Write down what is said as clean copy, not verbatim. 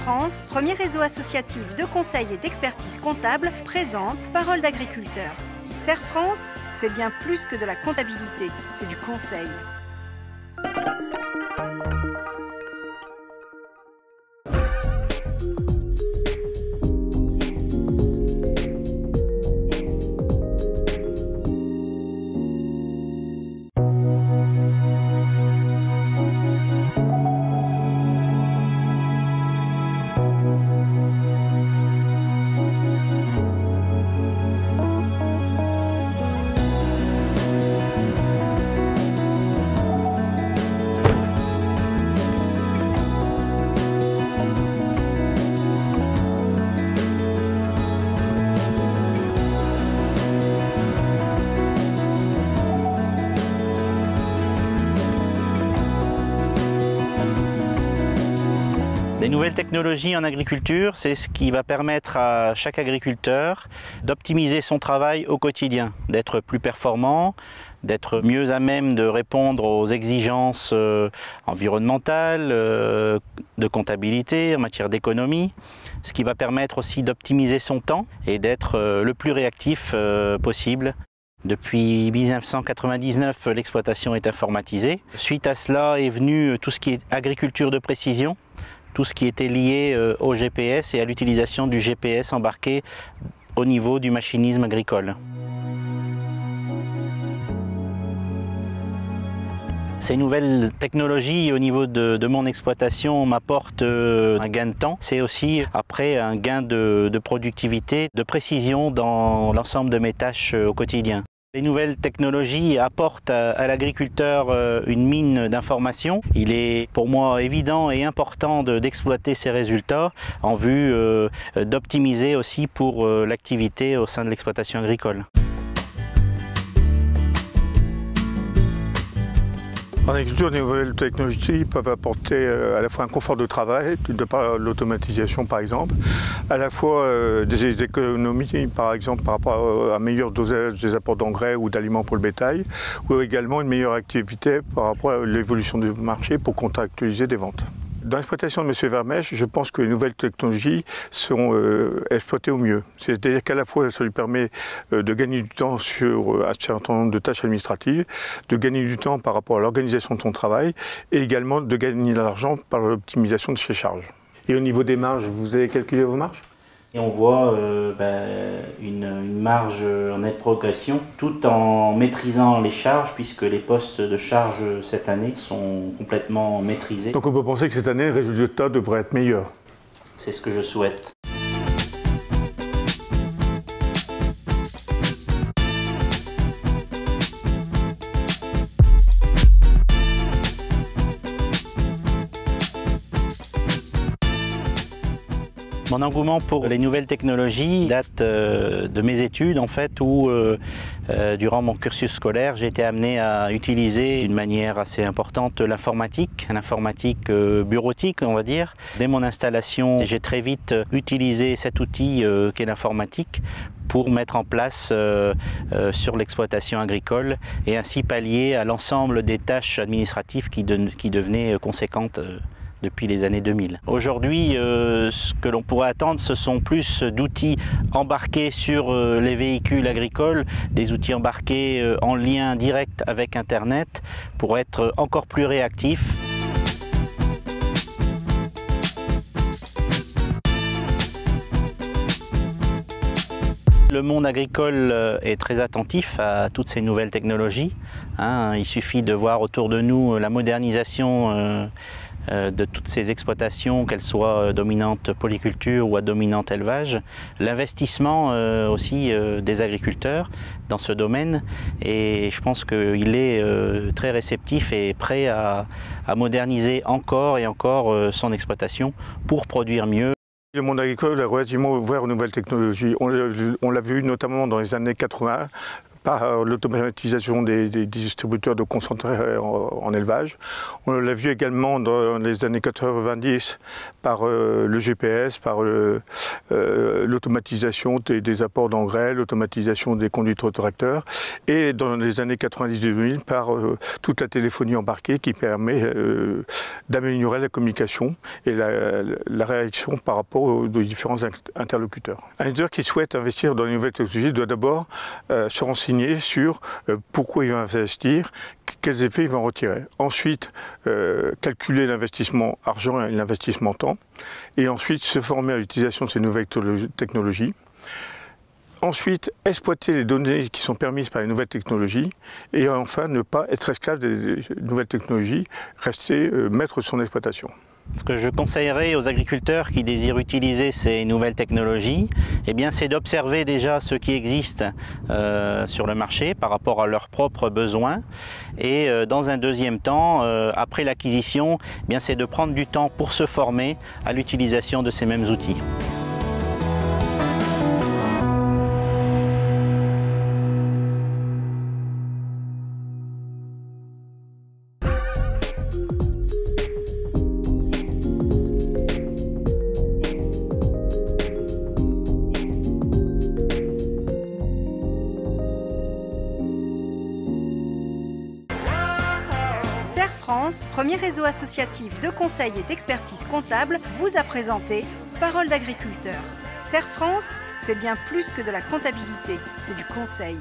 France, premier réseau associatif de conseil et d'expertise comptable, présente Parole d'agriculteur. Serre France, c'est bien plus que de la comptabilité, c'est du conseil. Les nouvelles technologies en agriculture, c'est ce qui va permettre à chaque agriculteur d'optimiser son travail au quotidien, d'être plus performant, d'être mieux à même de répondre aux exigences environnementales, de comptabilité, en matière d'économie, ce qui va permettre aussi d'optimiser son temps et d'être le plus réactif possible. Depuis 1999, l'exploitation est informatisée. Suite à cela est venu tout ce qui est agriculture de précision, tout ce qui était lié au GPS et à l'utilisation du GPS embarqué au niveau du machinisme agricole. Ces nouvelles technologies au niveau de mon exploitation m'apportent un gain de temps. C'est aussi après un gain de productivité, de précision dans l'ensemble de mes tâches au quotidien. Les nouvelles technologies apportent à l'agriculteur une mine d'informations. Il est pour moi évident et important d'exploiter ces résultats en vue d'optimiser aussi pour l'activité au sein de l'exploitation agricole. En agriculture, les nouvelles technologies peuvent apporter à la fois un confort de travail, de par l'automatisation par exemple, à la fois des économies par exemple par rapport à un meilleur dosage des apports d'engrais ou d'aliments pour le bétail, ou également une meilleure activité par rapport à l'évolution du marché pour contractualiser des ventes. Dans l'exploitation de M. Vermèche, je pense que les nouvelles technologies seront exploitées au mieux. C'est-à-dire qu'à la fois, ça lui permet de gagner du temps sur un certain nombre de tâches administratives, de gagner du temps par rapport à l'organisation de son travail et également de gagner de l'argent par l'optimisation de ses charges. Et au niveau des marges, vous avez calculé vos marges ? Et on voit une marge en nette progression tout en maîtrisant les charges puisque les postes de charge cette année sont complètement maîtrisés. Donc on peut penser que cette année, le résultat devrait être meilleur. C'est ce que je souhaite. Mon engouement pour les nouvelles technologies date de mes études en fait où durant mon cursus scolaire j'ai été amené à utiliser d'une manière assez importante l'informatique bureautique on va dire. Dès mon installation j'ai très vite utilisé cet outil qu'est l'informatique pour mettre en place sur l'exploitation agricole et ainsi pallier à l'ensemble des tâches administratives qui devenaient conséquentes depuis les années 2000. Aujourd'hui, ce que l'on pourrait attendre, ce sont plus d'outils embarqués sur les véhicules agricoles, des outils embarqués en lien direct avec Internet pour être encore plus réactifs. Le monde agricole est très attentif à toutes ces nouvelles technologies. Il suffit de voir autour de nous la modernisation de toutes ces exploitations, qu'elles soient dominantes polyculture ou à dominante élevage, l'investissement aussi des agriculteurs dans ce domaine et je pense qu'il est très réceptif et prêt à moderniser encore et encore son exploitation pour produire mieux. Le monde agricole est relativement ouvert aux nouvelles technologies. On l'a vu notamment dans les années 80 par l'automatisation des distributeurs de concentrés en élevage. On l'a vu également dans les années 90 par le GPS, par l'automatisation des apports d'engrais, l'automatisation des conduites au tracteur, et dans les années 90-2000 par toute la téléphonie embarquée qui permet d'améliorer la communication et la réaction par rapport aux différents interlocuteurs. Un leader qui souhaite investir dans les nouvelles technologies doit d'abord se renseigner sur pourquoi il va investir, quels effets il va en retirer. Ensuite, calculer l'investissement argent et l'investissement temps. Et ensuite, se former à l'utilisation de ces nouvelles technologies. Ensuite, exploiter les données qui sont permises par les nouvelles technologies. Et enfin, ne pas être esclave des nouvelles technologies, rester maître de son exploitation. Ce que je conseillerais aux agriculteurs qui désirent utiliser ces nouvelles technologies, eh bien, c'est d'observer déjà ce qui existe sur le marché par rapport à leurs propres besoins. Et dans un deuxième temps, après l'acquisition, eh bien, c'est de prendre du temps pour se former à l'utilisation de ces mêmes outils. Serre France, premier réseau associatif de conseil et d'expertise comptable, vous a présenté Parole d'agriculteur. Serre France, c'est bien plus que de la comptabilité, c'est du conseil.